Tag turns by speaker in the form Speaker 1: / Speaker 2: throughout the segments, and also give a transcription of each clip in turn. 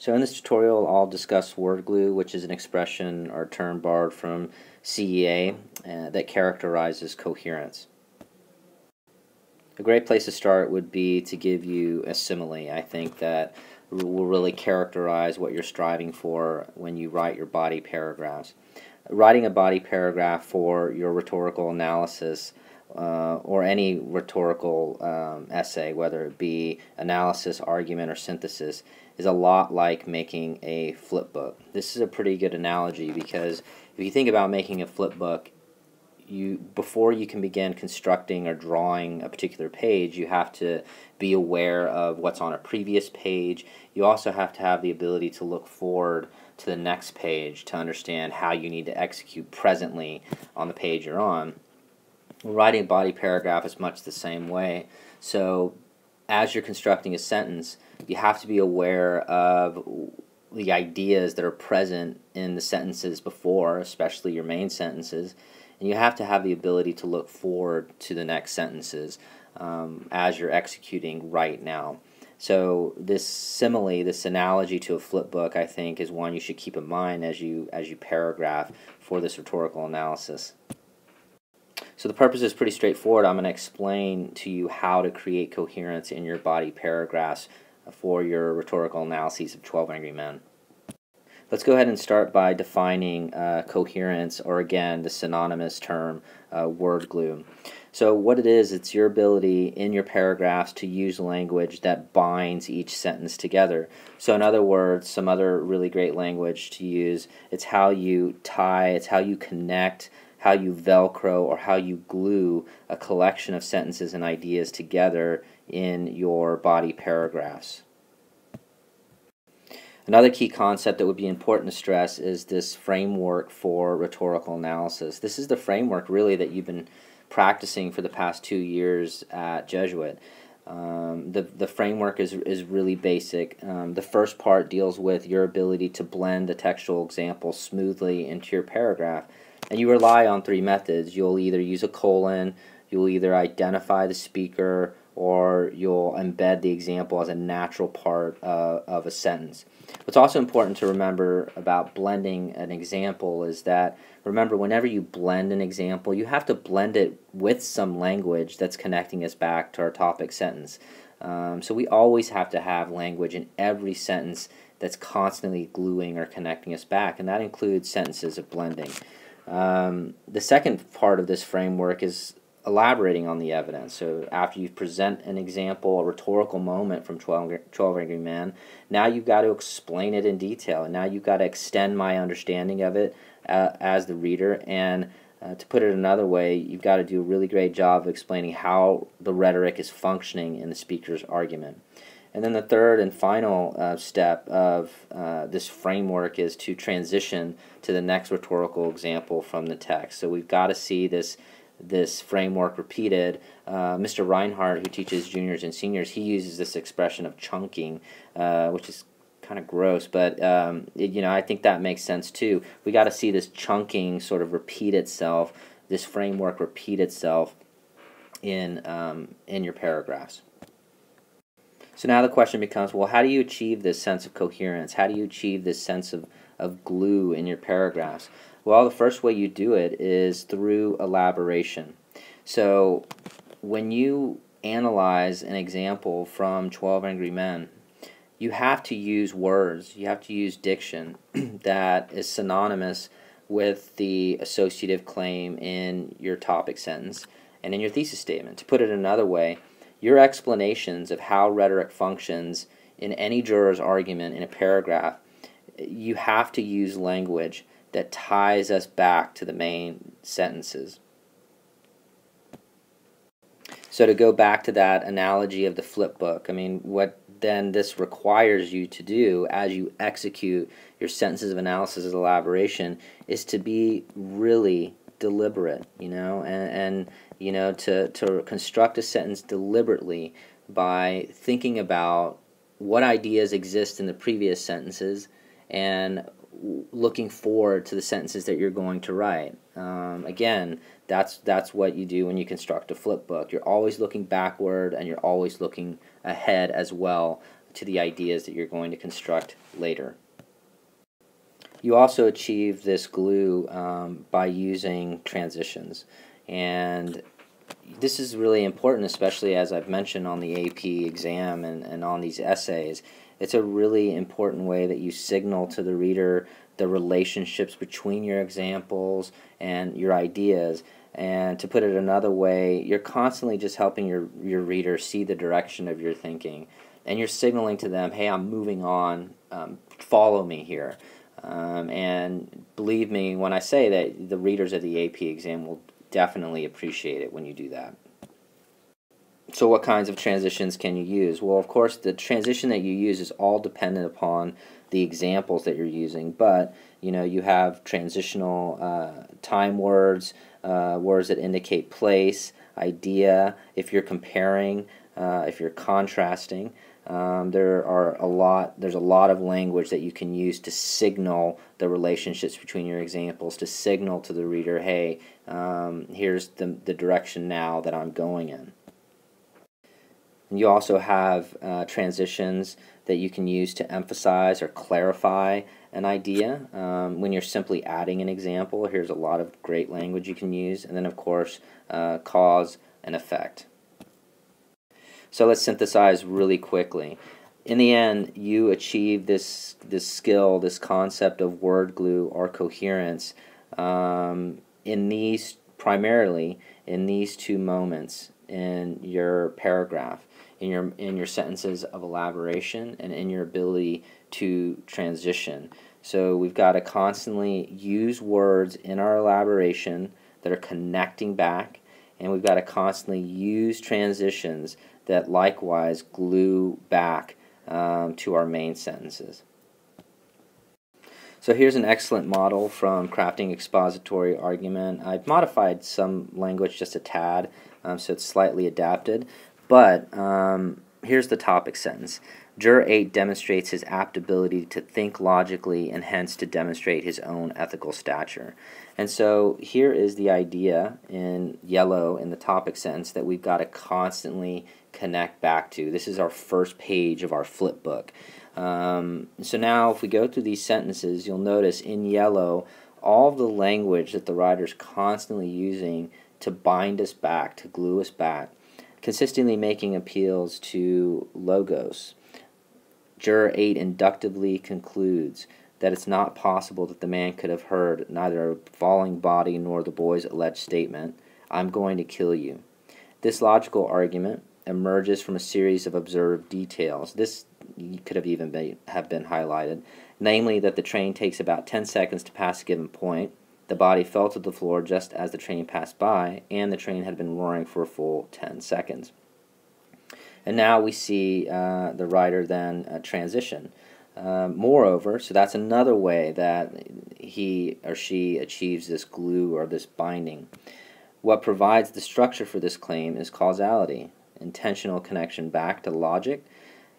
Speaker 1: So in this tutorial, I'll discuss word glue, which is an expression or term borrowed from CEA that characterizes coherence. A great place to start would be to give you a simile. I think that will really characterize what you're striving for when you write your body paragraphs. Writing a body paragraph for your rhetorical analysis or any rhetorical essay, whether it be analysis, argument, or synthesis, is a lot like making a flip book. This is a pretty good analogy because if you think about making a flip book, before you can begin constructing or drawing a particular page, you have to be aware of what's on a previous page. You also have to have the ability to look forward to the next page to understand how you need to execute presently on the page you're on. Writing a body paragraph is much the same way. So as you're constructing a sentence, you have to be aware of the ideas that are present in the sentences before, especially your main sentences, and you have to have the ability to look forward to the next sentences as you're executing right now. So this simile, this analogy to a flip book, I think is one you should keep in mind as you paragraph for this rhetorical analysis. So the purpose is pretty straightforward. I'm going to explain to you how to create coherence in your body paragraphs for your rhetorical analyses of 12 Angry Men. Let's go ahead and start by defining coherence, or again, the synonymous term, word glue. So what it is, it's your ability in your paragraphs to use language that binds each sentence together. So in other words, some other really great language to use, it's how you tie, it's how you connect, how you velcro, or how you glue a collection of sentences and ideas together in your body paragraphs. Another key concept that would be important to stress is this framework for rhetorical analysis. This is the framework really that you've been practicing for the past 2 years at Jesuit. The framework is really basic. The first part deals with your ability to blend the textual example smoothly into your paragraph. And you rely on 3 methods. You'll either use a colon, you'll either identify the speaker, or you'll embed the example as a natural part of a sentence. What's also important to remember about blending an example is that, remember, whenever you blend an example, you have to blend it with some language that's connecting us back to our topic sentence. So we always have to have language in every sentence that's constantly gluing or connecting us back, and that includes sentences of blending. The second part of this framework is elaborating on the evidence. So after you present an example, a rhetorical moment from 12 Angry Men, now you've got to explain it in detail, and now you've got to extend my understanding of it as the reader, and to put it another way, you've got to do a really great job of explaining how the rhetoric is functioning in the speaker's argument. And then the third and final step of this framework is to transition to the next rhetorical example from the text. So we've got to see this framework repeated. Mr. Reinhardt, who teaches juniors and seniors, he uses this expression of chunking, which is kind of gross, but I think that makes sense too. We got to see this chunking sort of repeat itself, this framework repeat itself in your paragraphs. So now the question becomes, well, how do you achieve this sense of coherence? How do you achieve this sense of glue in your paragraphs? Well, the first way you do it is through elaboration. So when you analyze an example from 12 Angry Men, you have to use words, you have to use diction that is synonymous with the associative claim in your topic sentence and in your thesis statement. To put it another way, your explanations of how rhetoric functions in any juror's argument in a paragraph, you have to use language that ties us back to the main sentences. So to go back to that analogy of the flip book, I mean, what then this requires you to do as you execute your sentences of analysis and elaboration is to be really deliberate, and to construct a sentence deliberately by thinking about what ideas exist in the previous sentences and looking forward to the sentences that you're going to write. Again, that's what you do when you construct a flip book. You're always looking backward and you're always looking ahead as well to the ideas that you're going to construct later. You also achieve this glue by using transitions, and this is really important, especially as I've mentioned on the AP exam and on these essays. It's a really important way that you signal to the reader the relationships between your examples and your ideas. And to put it another way, you're constantly just helping your reader see the direction of your thinking. And you're signaling to them, hey, I'm moving on, follow me here. And believe me when I say that the readers of the AP exam will definitely appreciate it when you do that. So what kinds of transitions can you use? Well, of course, the transition that you use is all dependent upon the examples that you're using, but you have transitional time words, words that indicate place, idea. If you're comparing, if you're contrasting, there's a lot of language that you can use to signal the relationships between your examples, to signal to the reader, hey, here's the direction now that I'm going in. And you also have transitions that you can use to emphasize or clarify an idea. When you're simply adding an example, here's a lot of great language you can use. And then, of course, cause and effect. So let's synthesize really quickly. In the end, you achieve this skill, this concept of word glue or coherence primarily in these two moments in your paragraph, in your sentences of elaboration, and in your ability to transition. So we've got to constantly use words in our elaboration that are connecting back, and we've got to constantly use transitions that likewise glue back to our main sentences. So here's an excellent model from Crafting Expository Argument. I've modified some language just a tad, so it's slightly adapted. But here's the topic sentence. Juror 8 demonstrates his apt ability to think logically and hence to demonstrate his own ethical stature. And so here is the idea in yellow in the topic sentence that we've got to constantly connect back to. This is our first page of our flip book. So now if we go through these sentences, you'll notice in yellow all of the language that the writer's constantly using to bind us back, to glue us back, consistently making appeals to logos. Juror 8 inductively concludes that it's not possible that the man could have heard neither a falling body nor the boy's alleged statement, "I'm going to kill you." This logical argument emerges from a series of observed details. This could have even been highlighted, namely that the train takes about 10 seconds to pass a given point, the body fell to the floor just as the train passed by, and the train had been roaring for a full 10 seconds. And now we see the writer then transition. Moreover, so that's another way that he or she achieves this glue or this binding. What provides the structure for this claim is causality, intentional connection back to logic,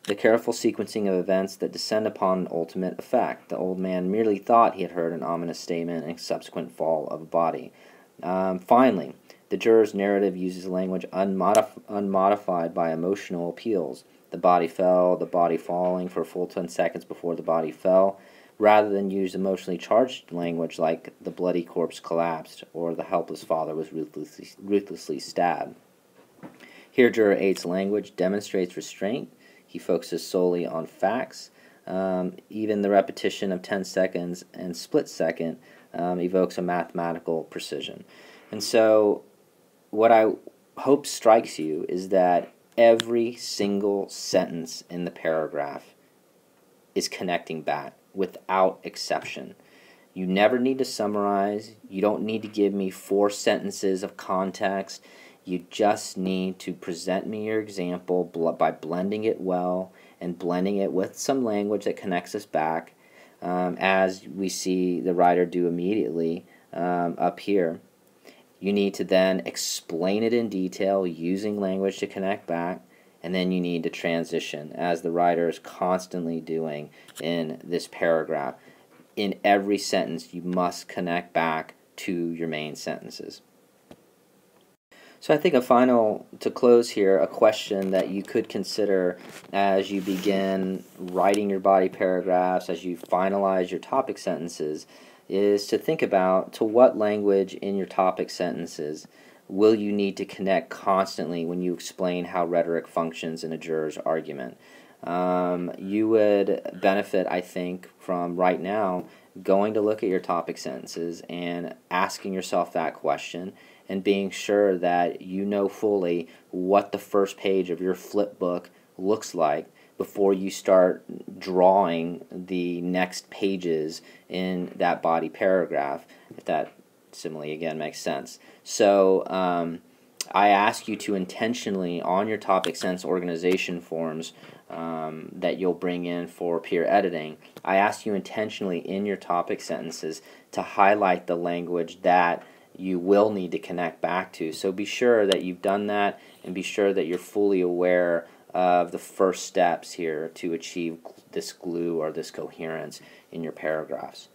Speaker 1: the careful sequencing of events that descend upon an ultimate effect. The old man merely thought he had heard an ominous statement and subsequent fall of a body. Finally, the juror's narrative uses language unmodified by emotional appeals. The body fell, the body falling for a full 10 seconds before the body fell, rather than use emotionally charged language like the bloody corpse collapsed or the helpless father was ruthlessly stabbed. Here, Juror 8's language demonstrates restraint. He focuses solely on facts. Even the repetition of 10 seconds and split second evokes a mathematical precision. And so what I hope strikes you is that every single sentence in the paragraph is connecting back without exception. You never need to summarize. You don't need to give me 4 sentences of context. You just need to present me your example by blending it well and blending it with some language that connects us back, as we see the writer do immediately up here. You need to then explain it in detail using language to connect back, and then you need to transition, as the writer is constantly doing in this paragraph. In every sentence, you must connect back to your main sentences. So I think to close here, a question that you could consider as you begin writing your body paragraphs, as you finalize your topic sentences, is to think about to what language in your topic sentences will you need to connect constantly when you explain how rhetoric functions in a juror's argument. You would benefit, I think, from right now going to look at your topic sentences and asking yourself that question and being sure that you know fully what the first page of your flip book looks like before you start drawing the next pages in that body paragraph, if that simile again makes sense. So I ask you to intentionally, on your topic sentence organization forms that you'll bring in for peer editing, I ask you intentionally in your topic sentences to highlight the language that you will need to connect back to. So be sure that you've done that, and be sure that you're fully aware of the first steps here to achieve this glue or this coherence in your paragraphs.